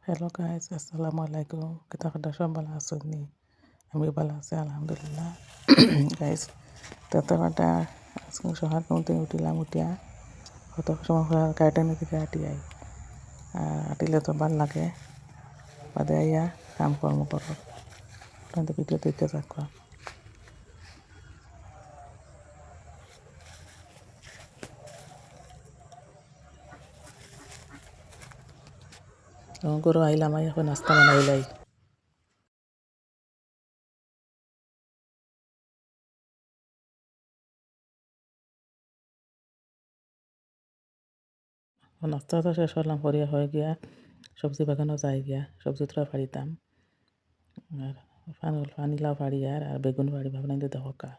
Hello guys, আসসালামু আলাইকুম। কিতা কথা সব ভালো আছেন নি? আমি ভালো আছি আলহামদুলিল্লাহ। গাইস, ততটা আজকে সকাল ঘুমতে উঠিলাম, উঠিয়া কত সময় গার্ডেনের দিকে হাঁটি আই। হাঁটিলে তো ভাল লাগে, বাদে আইয়া কাম কর্ম করো। আপনাদের ভিডিও দেখতে থাকো। গরু আইলাম, আই এখন নাস্তা বানাইলাই। নাস্তা তো শেষ হলাম, করিয়া হয়ে গিয়া সবজি বাগানও যাই গিয়া সবজি তোরা ফাড়িতাম। আর পানিলাও ফাড়ি আর বেগুন ফাড়ি ভাবনাই দিতে হকা।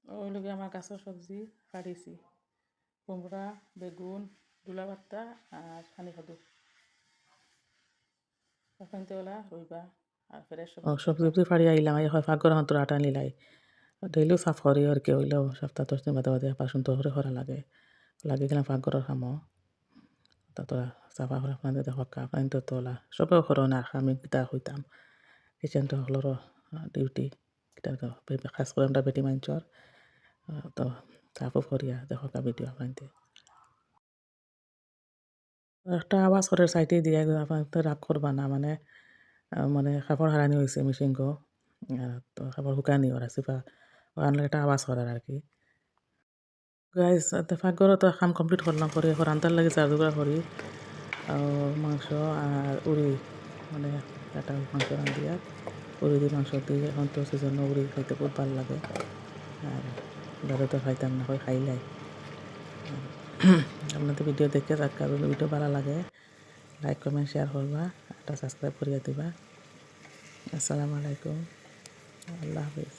ওই লগে আমার গাছের সবজি ফাড়িছি, কুমড়া, বেগুন, দুলা ভর্তা আর পানি খাদু পানিতেওলা রইবা আর ফ্রেশ সবজি টবজি ফাড়ি আইলাম। আই হয় ফাঁকর হাতর আটা নিলাই ডেইলিও সাফ করি আর কি হইলেও সপ্তাহ 10 দিন বাদে বাদে বাসন তো করে করা লাগে গেলাম ফাঁকঘরের খামো তা তোরা চাফা করে আপনাদের দেখো কাপ আইন তো তোলা সবেও করো না। আমি কিতা হইতাম কিচেন তো হলোর ডিউটি কিতা তো খাস করে আমরা বেটি মাঞ্চর তো সাফও করিয়া দেখো কা ভিডিও আপনাদের একটা আওয়াজ করে সাইডে দিয়ে আপনার রাগ করবা না, মানে মানে কাপড় হারানি হয়েছে মেশিন গো, তো কাপড় শুকানি ওরা সিফা ওখানে একটা আওয়াজ করার আর কি। গাইস পাকঘরও তো কাম কমপ্লিট করলাম, করে এখন রান্তার লাগে চার টুকরা করি মাংস আর উড়ি, মানে একটা মাংস রান্ধি আর উড়ি দিয়ে মাংস দিয়ে। এখন তো সেজন্য উড়ি খাইতে খুব ভালো লাগে, আর দাদা তো খাইতাম না, হয় খাইলাই। আপনাদের ভিডিও দেখে থাকা, ভিডিও ভালো লাগে লাইক কমেন্ট শেয়ার করবা, একটা সাবস্ক্রাইব করিয়া দিবা। আসসালামু আলাইকুম, আল্লাহ হাফিজ।